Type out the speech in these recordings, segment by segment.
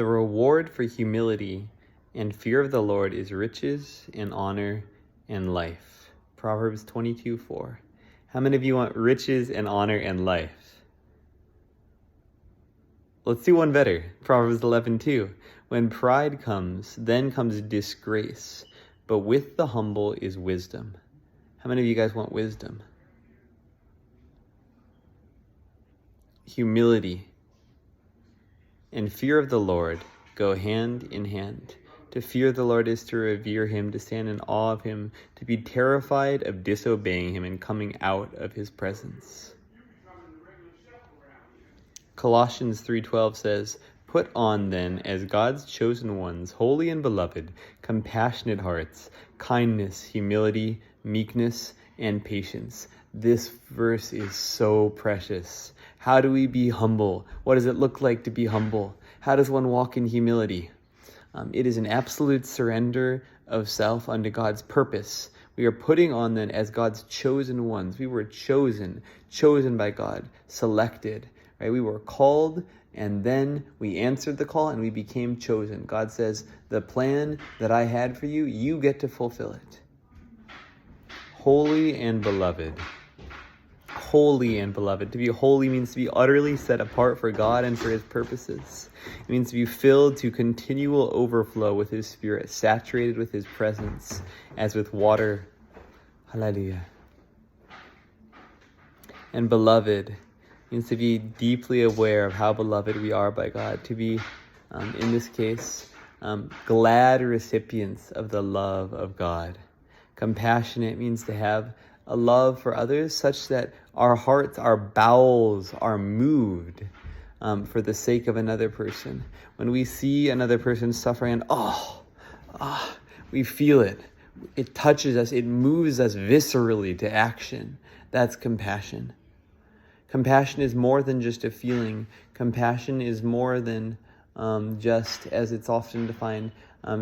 The reward for humility and fear of the Lord is riches and honor and life. Proverbs 22:4. How many of you want riches and honor and life? Let's do one better. Proverbs 11:2. When pride comes, then comes disgrace, but with the humble is wisdom. How many of you guys want wisdom? Humility and fear of the Lord go hand in hand. To fear the Lord is to revere him, to stand in awe of him, to be terrified of disobeying him and coming out of his presence. Colossians 3:12 says, "Put on then, as God's chosen ones, holy and beloved, compassionate hearts, kindness, humility, meekness, and patience." This verse is so precious. How do we be humble? What does it look like to be humble? How does one walk in humility? It is an absolute surrender of self unto God's purpose. We are putting on then as God's chosen ones. We were chosen by God, selected, right? We were called, and then we answered the call and we became chosen. God says, the plan that I had for you, you get to fulfill it. Holy and beloved. Holy and beloved. To be holy means to be utterly set apart for God and for his purposes. It means to be filled to continual overflow with his Spirit, saturated with his presence as with water. Hallelujah. And beloved means to be deeply aware of how beloved we are by God, to be, in this case, glad recipients of the love of God. Compassionate means to have a love for others such that our hearts, our bowels are moved for the sake of another person. When we see another person suffering, we feel it. It touches us. It moves us viscerally to action. That's compassion. Compassion is more than just a feeling. Compassion is more than just, as it's often defined,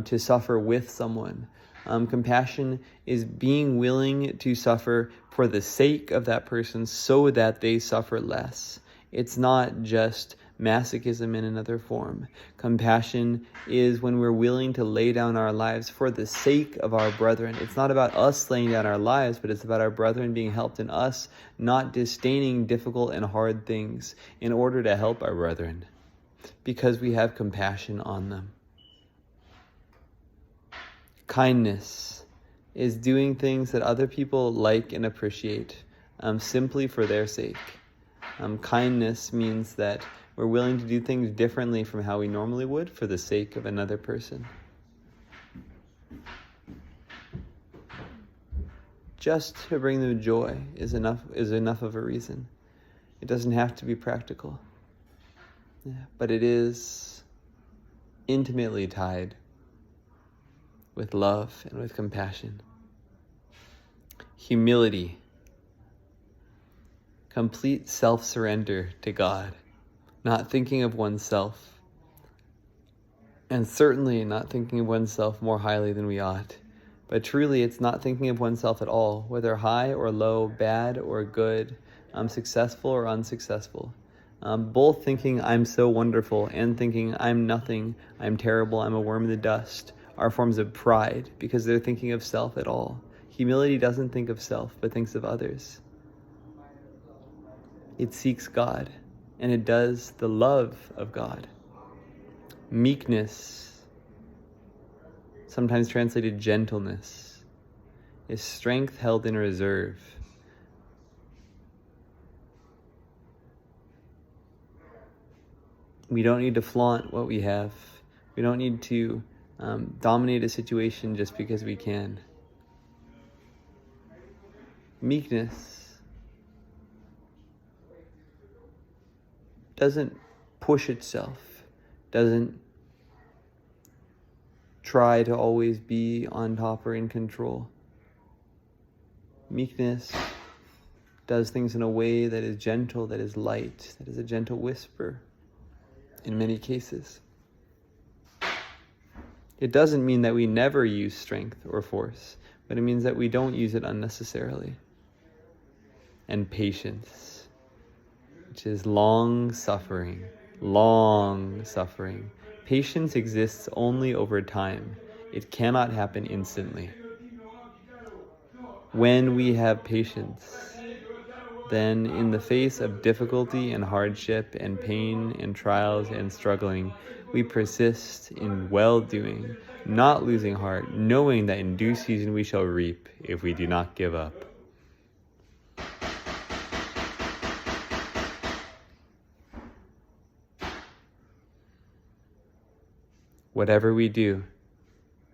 to suffer with someone. Compassion is being willing to suffer for the sake of that person so that they suffer less. It's not just masochism in another form. Compassion is when we're willing to lay down our lives for the sake of our brethren. It's not about us laying down our lives, but it's about our brethren being helped and us not disdaining difficult and hard things in order to help our brethren because we have compassion on them. Kindness is doing things that other people like and appreciate simply for their sake. Kindness means that we're willing to do things differently from how we normally would for the sake of another person. Just to bring them joy is enough of a reason. It doesn't have to be practical. But it is intimately tied with love and with compassion. Humility. Complete self-surrender to God. Not thinking of oneself. And certainly not thinking of oneself more highly than we ought. But truly, it's not thinking of oneself at all, whether high or low, bad or good, successful or unsuccessful. Both thinking I'm so wonderful and thinking I'm nothing, I'm terrible, I'm a worm in the dust are forms of pride because they're thinking of self at all. Humility doesn't think of self, but thinks of others. It seeks God, and it does the love of God. Meekness, sometimes translated gentleness, is strength held in reserve. We don't need to flaunt what we have. We don't need to dominate a situation just because we can. Meekness doesn't push itself, doesn't try to always be on top or in control. Meekness does things in a way that is gentle, that is light, that is a gentle whisper in many cases. It doesn't mean that we never use strength or force, but it means that we don't use it unnecessarily. And patience, which is long suffering, long suffering. Patience exists only over time. It cannot happen instantly. When we have patience, then in the face of difficulty and hardship and pain and trials and struggling, we persist in well-doing, not losing heart, knowing that in due season we shall reap if we do not give up. Whatever we do,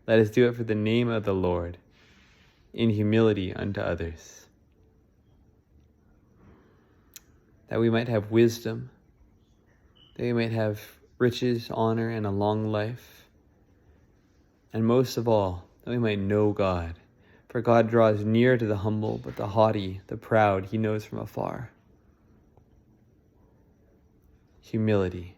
let us do it for the name of the Lord, in humility unto others, that we might have wisdom, that we might have riches, honor, and a long life, and most of all, that we might know God. For God draws near to the humble, but the haughty, the proud, he knows from afar. Humility.